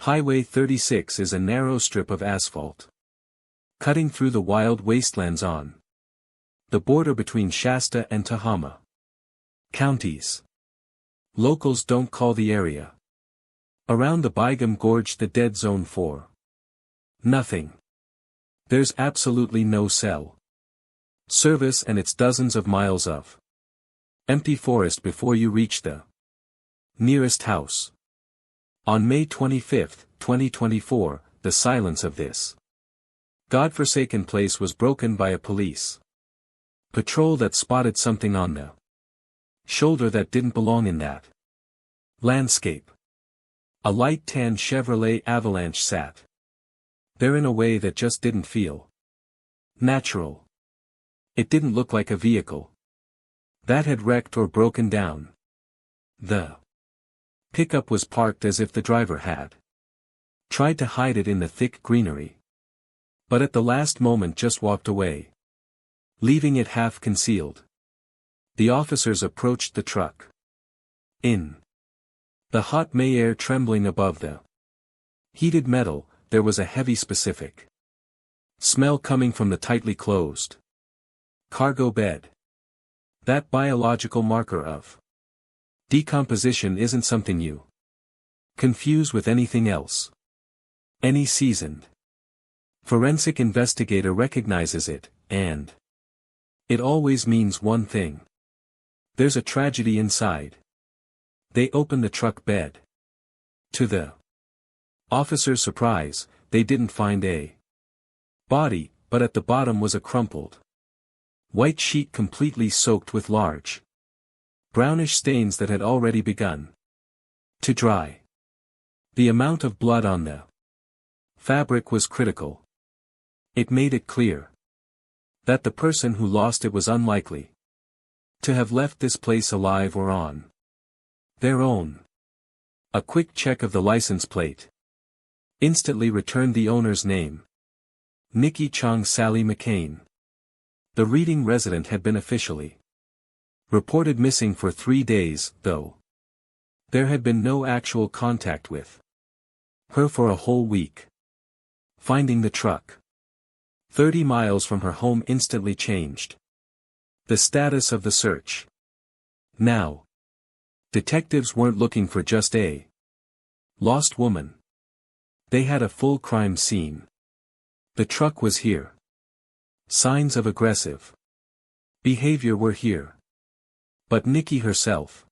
Highway 36 is a narrow strip of asphalt, cutting through the wild wastelands on the border between Shasta and Tehama counties. Locals don't call the area around the Bygum Gorge the dead zone for nothing. There's absolutely no cell service and it's dozens of miles of empty forest before you reach the nearest house. On May 25, 2024, the silence of this godforsaken place was broken by a police patrol that spotted something on the shoulder that didn't belong in that landscape. A light tan Chevrolet Avalanche sat there in a way that just didn't feel natural. It didn't look like a vehicle that had wrecked or broken down. The pickup was parked as if the driver had tried to hide it in the thick greenery, but at the last moment just walked away, leaving it half concealed. The officers approached the truck. In the hot May air trembling above the heated metal, there was a heavy specific smell coming from the tightly closed cargo bed. That biological marker of decomposition isn't something you confuse with anything else. Any seasoned forensic investigator recognizes it, and it always means one thing. There's a tragedy inside. They open the truck bed. To the officer's surprise, they didn't find a body, but at the bottom was a crumpled white sheet completely soaked with large brownish stains that had already begun to dry. The amount of blood on the fabric was critical. It made it clear that the person who lost it was unlikely to have left this place alive or on their own. A quick check of the license plate instantly returned the owner's name: Nikki Changeng Sally McCain. The Reading resident had been officially reported missing for 3 days, though there had been no actual contact with her for a whole week. Finding the truck 30 miles from her home instantly changed the status of the search. Now, detectives weren't looking for just a lost woman. They had a full crime scene. The truck was here. Signs of aggressive behavior were here. But Nikki herself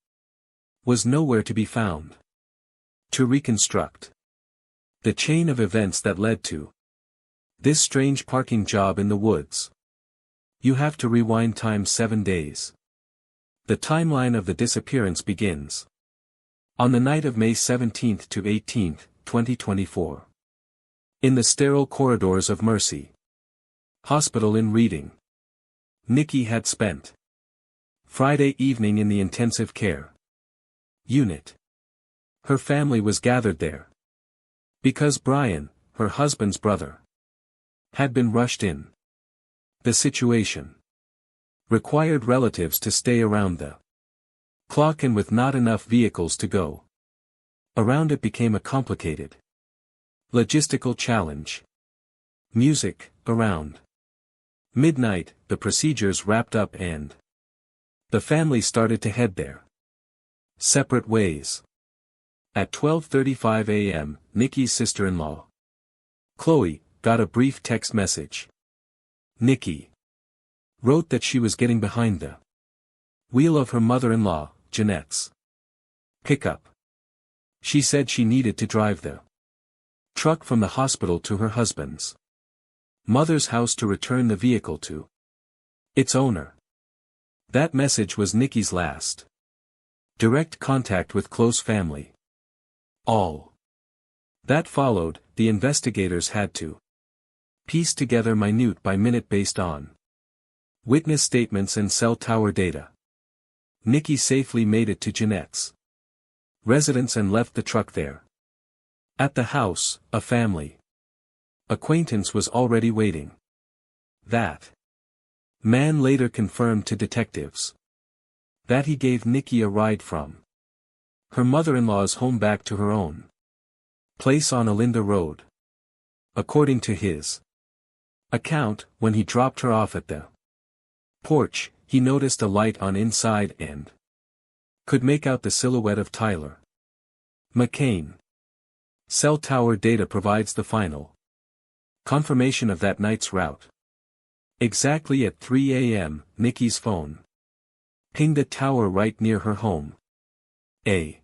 was nowhere to be found. To reconstruct the chain of events that led to this strange parking job in the woods, you have to rewind time 7 days. The timeline of the disappearance begins on the night of May 17 to 18, 2024. In the sterile corridors of Mercy Hospital in Reading. Nikki had spent Friday evening in the intensive care unit. Her family was gathered there because Brian, her husband's brother, had been rushed in. The situation required relatives to stay around the clock, and with not enough vehicles to go around, it became a complicated logistical challenge. Music, around midnight, the procedures wrapped up and the family started to head their separate ways. At 12:35 a.m., Nikki's sister-in-law, Chloe, got a brief text message. Nikki wrote that she was getting behind the wheel of her mother-in-law, Jeanette's pickup. She said she needed to drive the truck from the hospital to her husband's mother's house to return the vehicle to its owner. That message was Nikki's last direct contact with close family. All that followed, the investigators had to piece together minute by minute based on witness statements and cell tower data. Nikki safely made it to Jeanette's residence and left the truck there. At the house, a family acquaintance was already waiting. That man later confirmed to detectives that he gave Nikki a ride from her mother-in-law's home back to her own Place on Olinda Road. According to his account, when he dropped her off at the porch, he noticed a light on inside and could make out the silhouette of Tyler McCain. Cell tower data provides the final confirmation of that night's route. Exactly at 3 a.m., Nikki's phone pinged a tower right near her home. A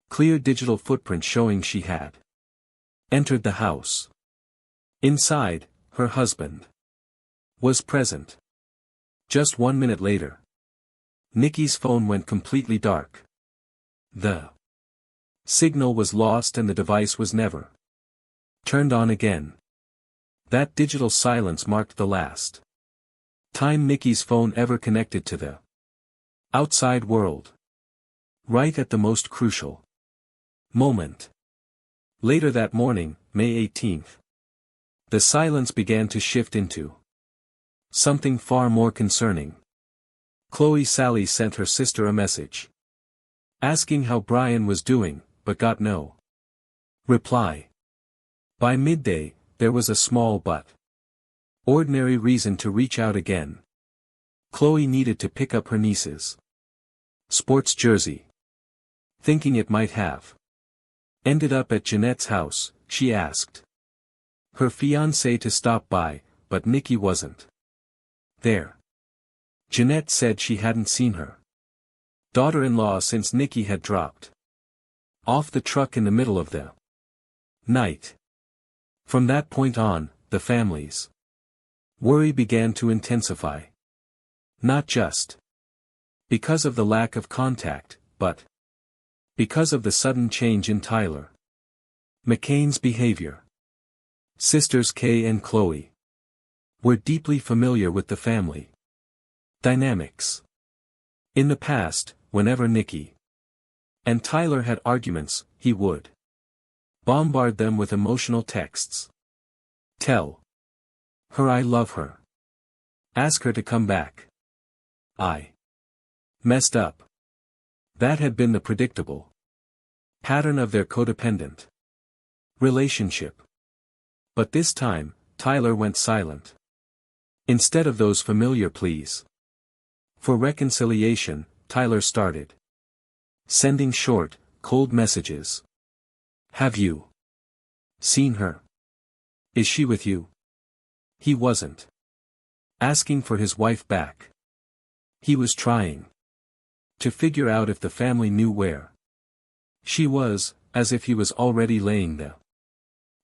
clear digital footprint showing she had entered the house. Inside, her husband was present. Just 1 minute later, Nikki's phone went completely dark. The signal was lost and the device was never turned on again. That digital silence marked the last time Nikki's phone ever connected to the outside world. Right at the most crucial moment. Later that morning, May 18th, the silence began to shift into something far more concerning. Chloe Sally sent her sister a message asking how Brian was doing, but got no reply. By midday, there was a small but ordinary reason to reach out again. Chloe needed to pick up her niece's sports jersey. Thinking it might have ended up at Jeanette's house, she asked her fiancé to stop by, but Nikki wasn't there. Jeanette said she hadn't seen her daughter-in-law since Nikki had dropped off the truck in the middle of the night. From that point on, the family's worry began to intensify. Not just because of the lack of contact, but because of the sudden change in Tyler McCain's behavior. Sisters Kay and Chloe were deeply familiar with the family dynamics. In the past, whenever Nikki and Tyler had arguments, he would bombard them with emotional texts. Tell her I love her. Ask her to come back. I messed up. That had been the predictable pattern of their codependent relationship. But this time, Tyler went silent. Instead of those familiar pleas for reconciliation, Tyler started sending short, cold messages. Have you seen her? Is she with you? He wasn't asking for his wife back. He was trying to figure out if the family knew where she was, as if he was already laying the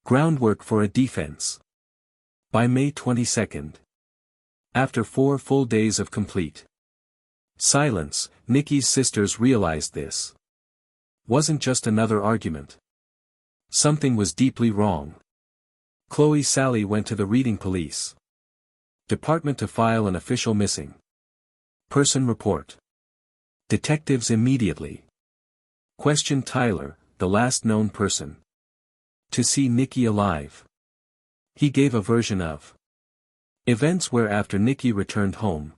groundwork for a defense. By May 22nd, after 4 full days of complete silence, Nikki's sisters realized this wasn't just another argument. Something was deeply wrong. Chloe Sally went to the Reading Police Department to file an official missing person report. Detectives immediately questioned Tyler, the last known person to see Nikki alive. He gave a version of events where after Nikki returned home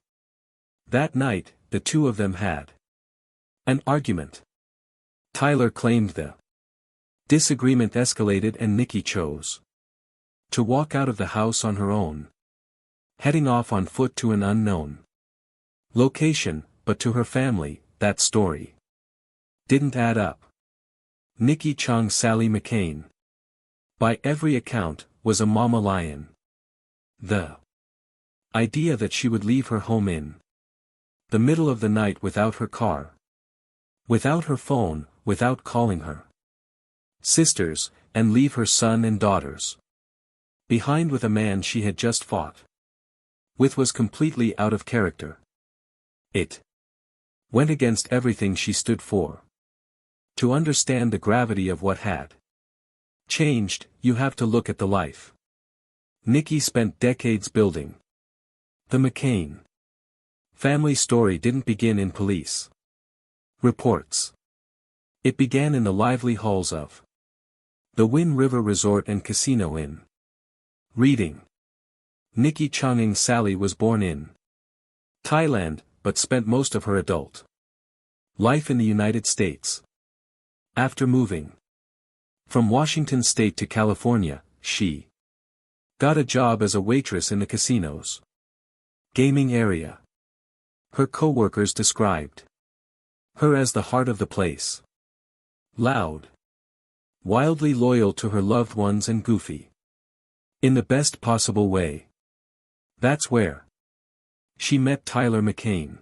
that night, the two of them had an argument. Tyler claimed the disagreement escalated and Nikki chose to walk out of the house on her own, heading off on foot to an unknown location, but to her family, that story didn't add up. Nikki Changeng Sally McCain, by every account, was a mama lion. The idea that she would leave her home in the middle of the night without her car, without her phone, without calling her sisters, and leave her son and daughters behind with a man she had just fought with was completely out of character. It went against everything she stood for. To understand the gravity of what had changed, you have to look at the life Nikki spent decades building. The McCain family story didn't begin in police reports. It began in the lively halls of the Wind River Resort and Casino in Reading. Nikki Changeng Sally was born in Thailand, but spent most of her adult life in the United States. After moving From Washington State to California, she got a job as a waitress in the casino's gaming area. Her co-workers described her as the heart of the place. Loud, wildly loyal to her loved ones and goofy in the best possible way. That's where she met Tyler McCain.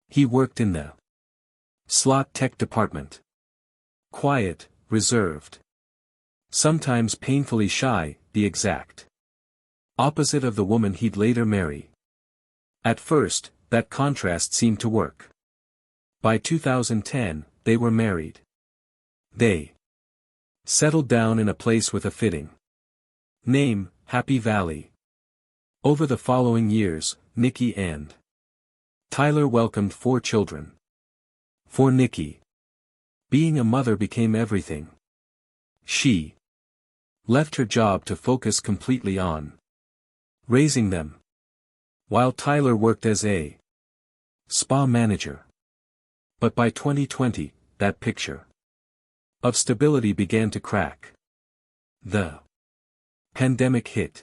He worked in the slot tech department. Quiet, reserved, sometimes painfully shy, the exact opposite of the woman he'd later marry. At first, that contrast seemed to work. By 2010, they were married. They settled down in a place with a fitting name, Happy Valley. Over the following years, Nikki and Tyler welcomed 4 children. For Nikki, being a mother became everything. She left her job to focus completely on raising them, while Tyler worked as a spa manager. But by 2020, that picture of stability began to crack. The pandemic hit.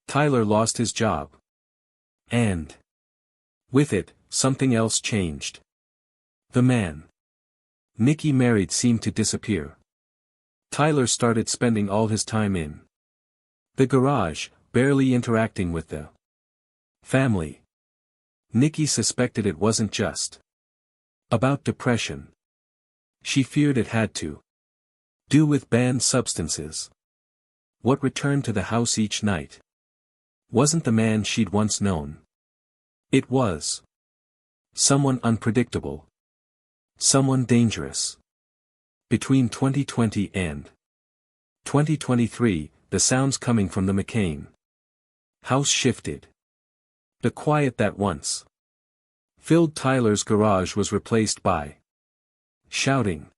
Tyler lost his job. And with it, something else changed. The man Nikki married seemed to disappear. Tyler started spending all his time in the garage, barely interacting with the family. Nikki suspected it wasn't just about depression. She feared it had to do with banned substances. What returned to the house each night wasn't the man she'd once known. It was someone unpredictable. Someone dangerous. Between 2020 and 2023, the sounds coming from the McCain house shifted. The quiet that once filled Tyler's garage was replaced by shouting.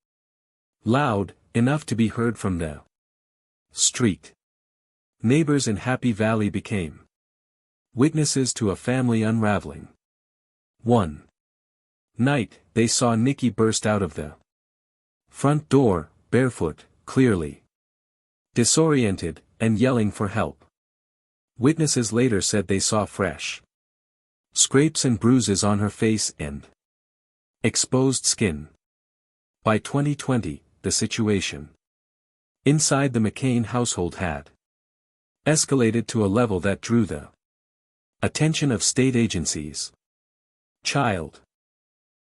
Loud, enough to be heard from the street. Neighbors in Happy Valley became witnesses to a family unraveling. One night, they saw Nikki burst out of the front door, barefoot, clearly disoriented, and yelling for help. Witnesses later said they saw fresh scrapes and bruises on her face and exposed skin. By 2020, the situation inside the McCain household had escalated to a level that drew the attention of state agencies, child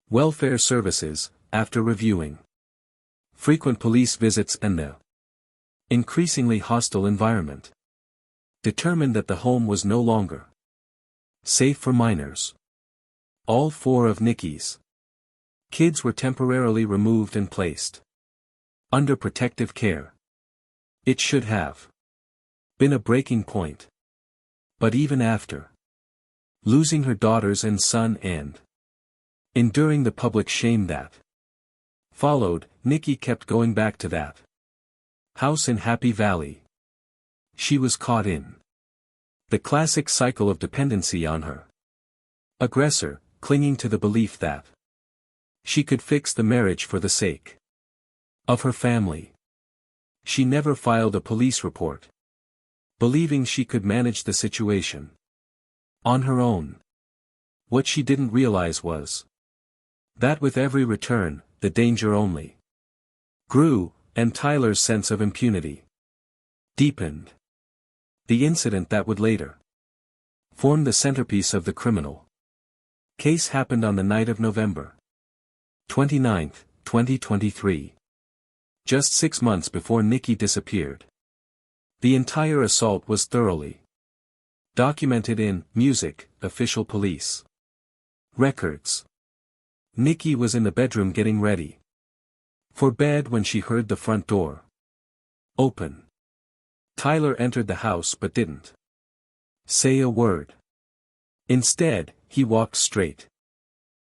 welfare services, after reviewing frequent police visits and the increasingly hostile environment, determined that the home was no longer safe for minors. All 4 of Nikki's kids were temporarily removed and placed under protective care. It should have been a breaking point. But even after losing her daughters and son and enduring the public shame that followed, Nikki kept going back to that house in Happy Valley. She was caught in the classic cycle of dependency on her aggressor, clinging to the belief that she could fix the marriage for the sake of her family. She never filed a police report, believing she could manage the situation on her own. What she didn't realize was that with every return, the danger only grew, and Tyler's sense of impunity deepened. The incident that would later form the centerpiece of the criminal case happened on the night of November 29, 2023. Just 6 months before Nikki disappeared. The entire assault was thoroughly documented in music, official police records. Nikki was in the bedroom getting ready for bed when she heard the front door open. Tyler entered the house but didn't say a word. Instead, he walked straight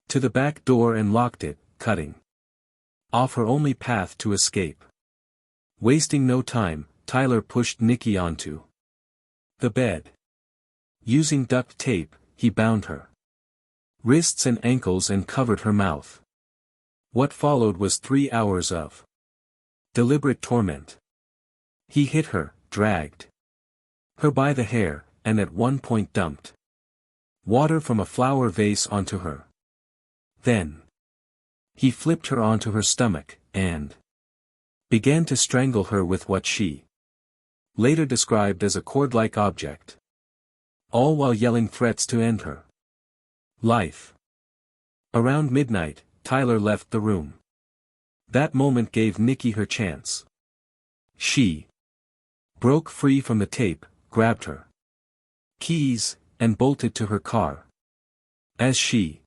to the back door and locked it, cutting off her only path to escape. Wasting no time, Tyler pushed Nikki onto the bed. Using duct tape, he bound her wrists and ankles and covered her mouth. What followed was 3 hours of Deliberate torment. He hit her, dragged her by the hair, and at one point dumped water from a flower vase onto her. Then he flipped her onto her stomach, and began to strangle her with what she later described as a cord-like object. All while yelling threats to end her life. Around midnight, Tyler left the room. That moment gave Nikki her chance. She broke free from the tape, grabbed her keys, and bolted to her car. As she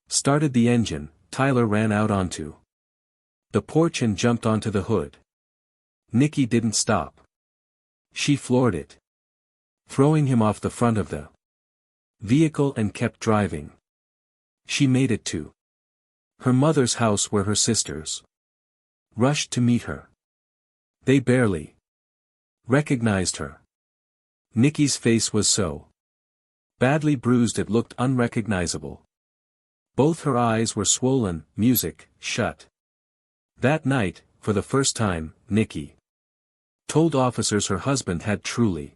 started the engine, Tyler ran out onto the porch and jumped onto the hood. Nikki didn't stop. She floored it, throwing him off the front of the vehicle, and kept driving. She made it to her mother's house, where her sisters rushed to meet her. They barely recognized her. Nikki's face was so badly bruised it looked unrecognizable. Both her eyes were swollen, music shut. That night, for the first time, Nikki told officers her husband had truly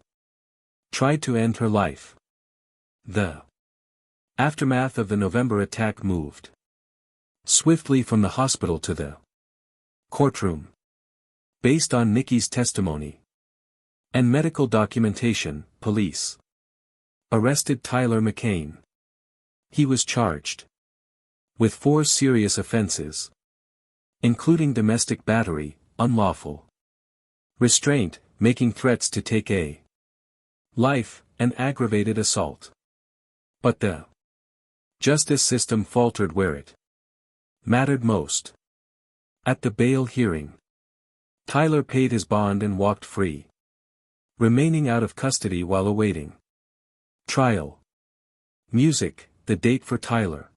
tried to end her life. The aftermath of the November attack moved swiftly from the hospital to the courtroom. Based on Nikki's testimony and medical documentation, police arrested Tyler McCain. He was charged with 4 serious offenses, including domestic battery, unlawful restraint, making threats to take a life, and aggravated assault. But the justice system faltered where it mattered most. At the bail hearing, Tyler paid his bond and walked free, remaining out of custody while awaiting trial. Music. The date for Tyler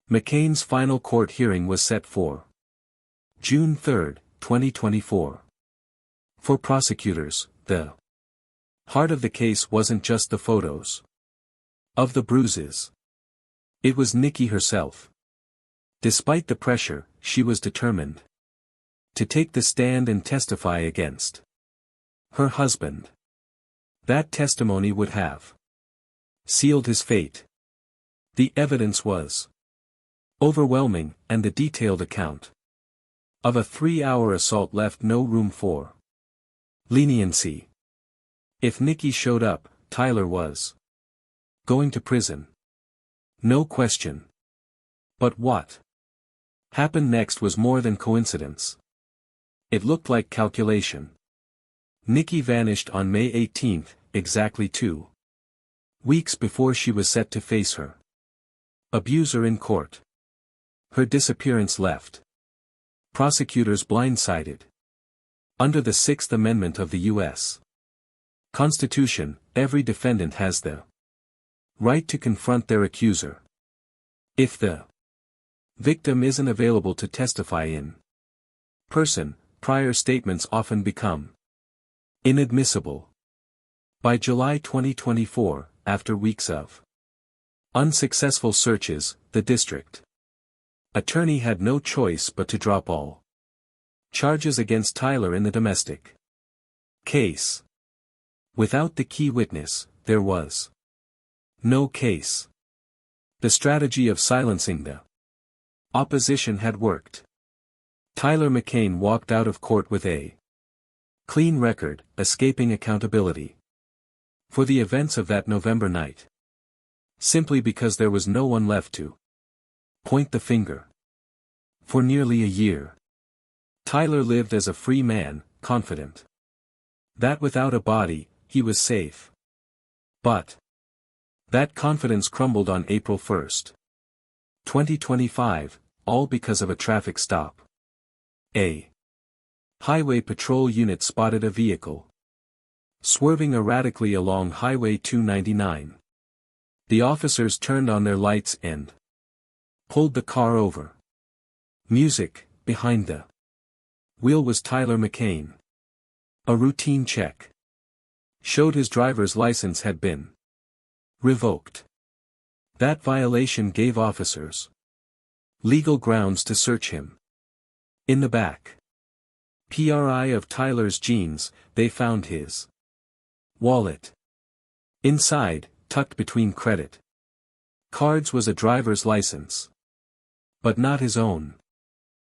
McCain's final court hearing was set for June 3, 2024. For prosecutors, the heart of the case wasn't just the photos of the bruises. It was Nikki herself. Despite the pressure, she was determined to take the stand and testify against her husband. That testimony would have sealed his fate. The evidence was overwhelming, and the detailed account of a 3-hour assault left no room for leniency. If Nikki showed up, Tyler was going to prison. No question. But what happened next was more than coincidence. It looked like calculation. Nikki vanished on May 18, exactly 2 weeks before she was set to face her abuser in court. Her disappearance left prosecutors blindsided. Under the 6th Amendment of the U.S. Constitution, every defendant has the right to confront their accuser. If the victim isn't available to testify in person, prior statements often become inadmissible. By July 2024, after weeks of unsuccessful searches, the district attorney had no choice but to drop all charges against Tyler in the domestic case. Without the key witness, there was no case. The strategy of silencing the opposition had worked. Tyler McCain walked out of court with a clean record, escaping accountability for the events of that November night. Simply because there was no one left to point the finger. For nearly a year, Tyler lived as a free man, confident that without a body, he was safe. But that confidence crumbled on April 1, 2025, all because of a traffic stop. A highway patrol unit spotted a vehicle swerving erratically along Highway 299. The officers turned on their lights and pulled the car over. Music. Behind the wheel was Tyler McCain. A routine check showed his driver's license had been revoked. That violation gave officers legal grounds to search him. In the back PRI of Tyler's jeans, they found his wallet. Inside, tucked between credit cards, was a driver's license. But not his own.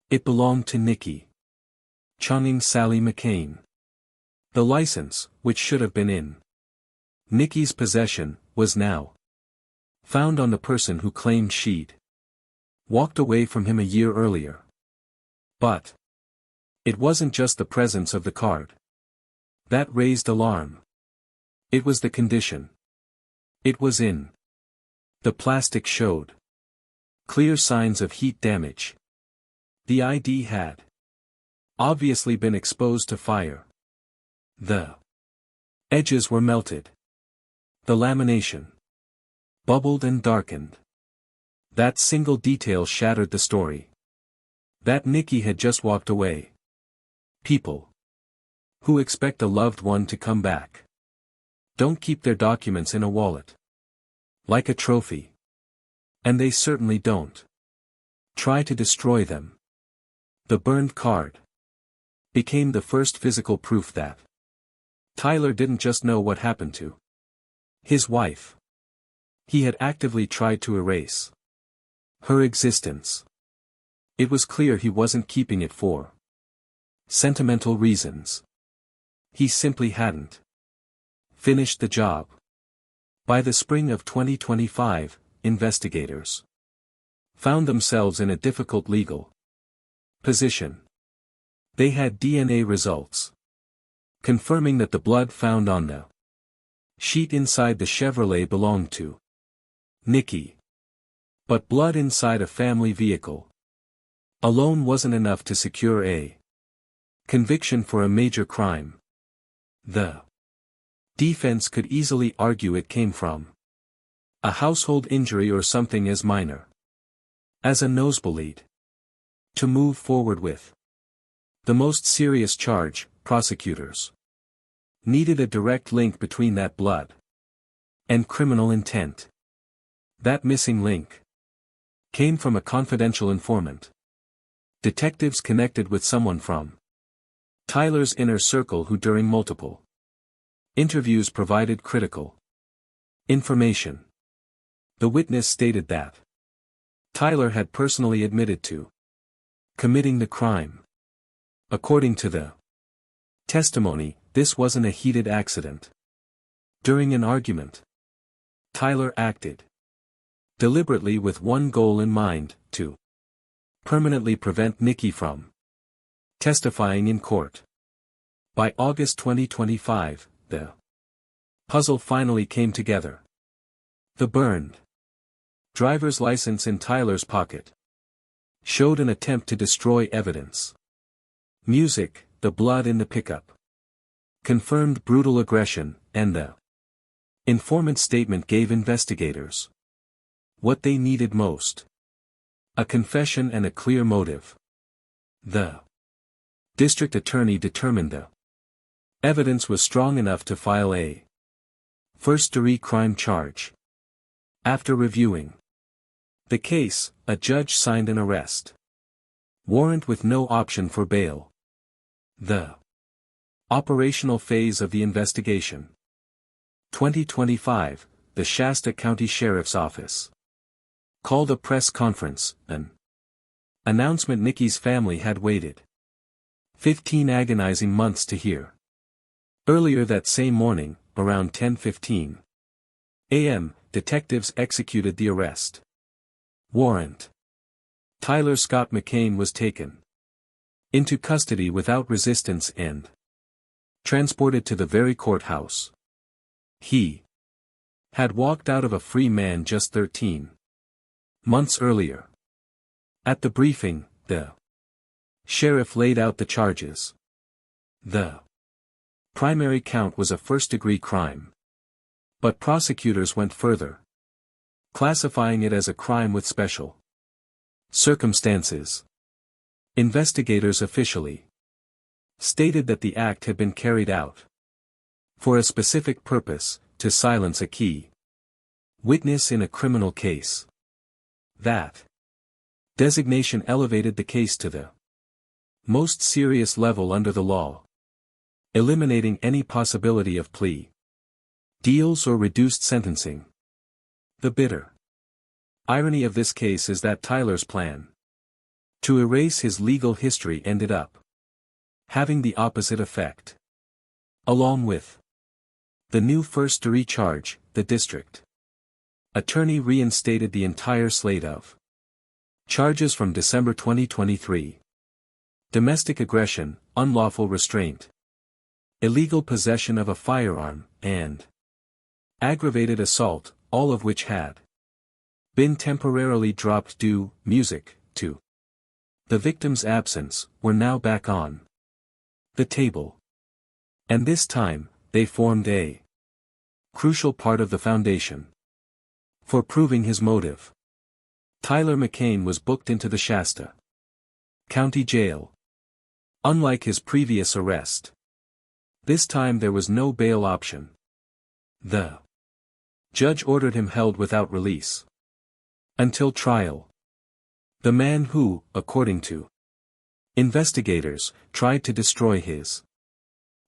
It belonged to Nikki Changeng Sally McCain. The license, which should have been in Nikki's possession, was now found on the person who claimed she'd walked away from him a year earlier. But it wasn't just the presence of the card that raised alarm. It was the condition it was in. The plastic showed clear signs of heat damage. The ID had obviously been exposed to fire. The edges were melted. The lamination bubbled and darkened. That single detail shattered the story that Nikki had just walked away. People who expect a loved one to come back don't keep their documents in a wallet like a trophy. And they certainly don't try to destroy them. The burned card became the first physical proof that Tyler didn't just know what happened to his wife. He had actively tried to erase her existence. It was clear he wasn't keeping it for sentimental reasons. He simply hadn't finished the job. By the spring of 2025, investigators found themselves in a difficult legal position. They had DNA results confirming that the blood found on the sheet inside the Chevrolet belonged to Nikki. But blood inside a family vehicle alone wasn't enough to secure a conviction for a major crime. The defense could easily argue it came from a household injury or something as minor as a nosebleed. To move forward with the most serious charge, prosecutors needed a direct link between that blood and criminal intent. That missing link came from a confidential informant. Detectives connected with someone from Tyler's inner circle who during multiple interviews provided critical information. The witness stated that Tyler had personally admitted to committing the crime. According to the testimony, this wasn't a heated accident. During an argument, Tyler acted deliberately with one goal in mind, to permanently prevent Nikki from testifying in court. By August 2025, the puzzle finally came together. The burned driver's license in Tyler's pocket showed an attempt to destroy evidence. Music, the blood in the pickup, confirmed brutal aggression, and the informant's statement gave investigators what they needed most: a confession and a clear motive. The district attorney determined the evidence was strong enough to file a first-degree crime charge. After reviewing the case, a judge signed an arrest warrant with no option for bail. The operational phase of the investigation. 2025, the Shasta County Sheriff's Office called a press conference, an announcement Nikki's family had waited 15 agonizing months to hear. Earlier that same morning, around 10:15 a.m., detectives executed the arrest warrant. Tyler Scott McCain was taken into custody without resistance and transported to the very courthouse he had walked out of a free man just 13 months earlier. At the briefing, the sheriff laid out the charges. The primary count was a first-degree crime. But prosecutors went further, classifying it as a crime with special circumstances. Investigators officially stated that the act had been carried out for a specific purpose, to silence a key witness in a criminal case. That designation elevated the case to the Most serious level under the law. Eliminating any possibility of plea deals or reduced sentencing. The bitter irony of this case is that Tyler's plan to erase his legal history ended up having the opposite effect. Along with the new first-degree charge, the district attorney reinstated the entire slate of charges from December 2023. Domestic aggression, unlawful restraint, illegal possession of a firearm, and aggravated assault, all of which had been temporarily dropped due, music, to the victim's absence, were now back on the table. And this time, they formed a crucial part of the foundation for proving his motive. Tyler McCain was booked into the Shasta County Jail. Unlike his previous arrest, this time there was no bail option. The judge ordered him held without release until trial. The man who, according to investigators, tried to destroy his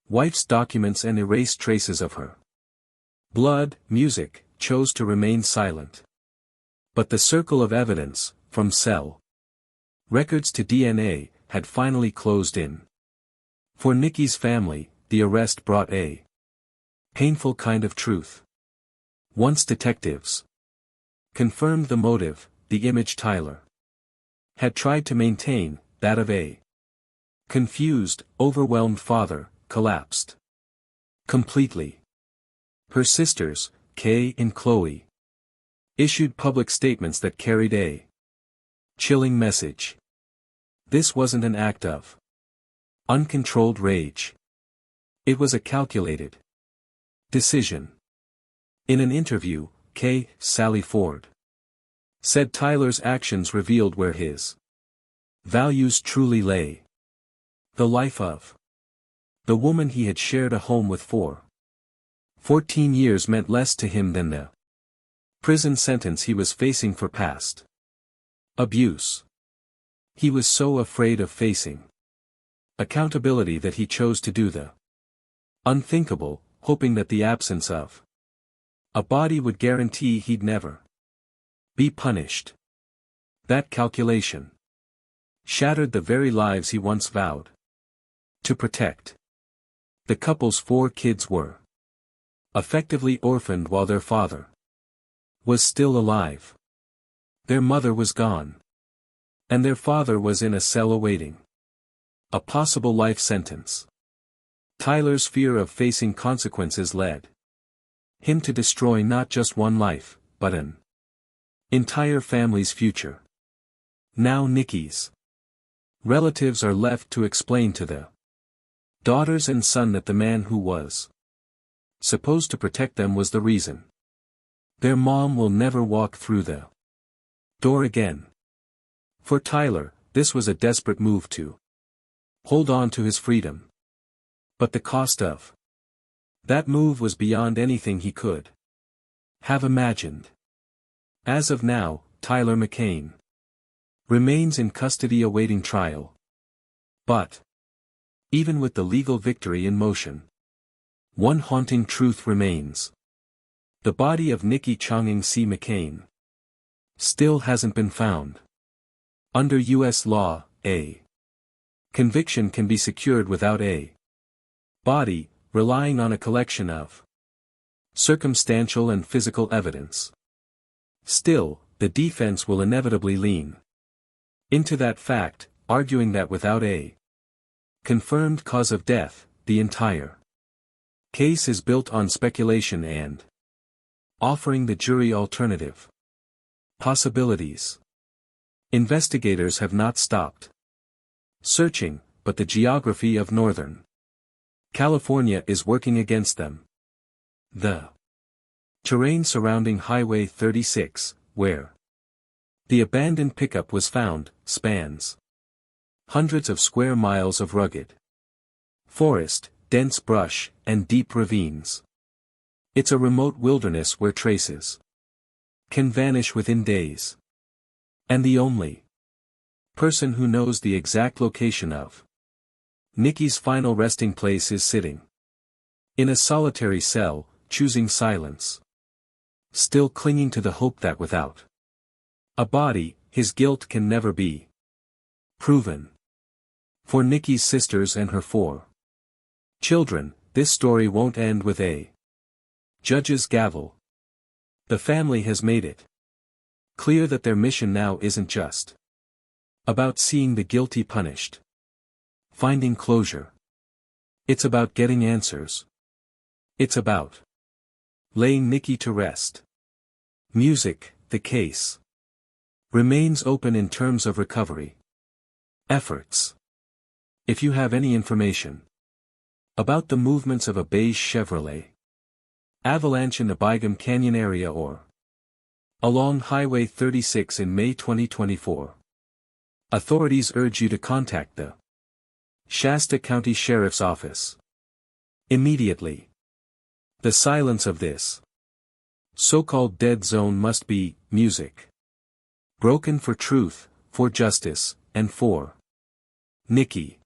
wife's documents and erase traces of her blood, music, chose to remain silent. But the circle of evidence, from cell records to DNA, had finally closed in. For Nikki's family, the arrest brought a painful kind of truth. Once detectives confirmed the motive, the image Tyler had tried to maintain, that of a confused, overwhelmed father, collapsed completely. Her sisters, Kay and Chloe, issued public statements that carried a chilling message. This wasn't an act of uncontrolled rage. It was a calculated decision. In an interview, Kay, Sally Ford, said Tyler's actions revealed where his values truly lay. The life of the woman he had shared a home with for 14 years meant less to him than the prison sentence he was facing for past abuse. He was so afraid of facing accountability that he chose to do the unthinkable, hoping that the absence of a body would guarantee he'd never be punished. That calculation shattered the very lives he once vowed to protect. The couple's 4 kids were effectively orphaned while their father was still alive. Their mother was gone. And their father was in a cell awaiting a possible life sentence. Tyler's fear of facing consequences led him to destroy not just one life, but an entire family's future. Now Nikki's relatives are left to explain to the daughters and son that the man who was supposed to protect them was the reason their mom will never walk through the door again. For Tyler, this was a desperate move to hold on to his freedom. But the cost of that move was beyond anything he could have imagined. As of now, Tyler McCain remains in custody awaiting trial. But even with the legal victory in motion, one haunting truth remains. The body of Nikki Changeng Sally McCain still hasn't been found. Under U.S. law, a conviction can be secured without a body, relying on a collection of circumstantial and physical evidence. Still, the defense will inevitably lean into that fact, arguing that without a confirmed cause of death, the entire case is built on speculation and offering the jury alternative possibilities. Investigators have not stopped searching, but the geography of Northern California is working against them. The terrain surrounding Highway 36, where the abandoned pickup was found, spans hundreds of square miles of rugged forest, dense brush, and deep ravines. It's a remote wilderness where traces can vanish within days. And the only person who knows the exact location of Nikki's final resting place is sitting in a solitary cell, choosing silence. Still clinging to the hope that without a body, his guilt can never be proven. For Nikki's sisters and her 4 children, this story won't end with a judge's gavel. The family has made it clear that their mission now isn't just about seeing the guilty punished, finding closure. It's about getting answers. It's about laying Nikki to rest. Music, the case remains open in terms of recovery efforts. If you have any information about the movements of a beige Chevrolet Avalanche in the Bygum Canyon area or along Highway 36 in May 2024, authorities urge you to contact the Shasta County Sheriff's Office immediately. The silence of this so-called dead zone must be music broken for truth, for justice, and for Nikki.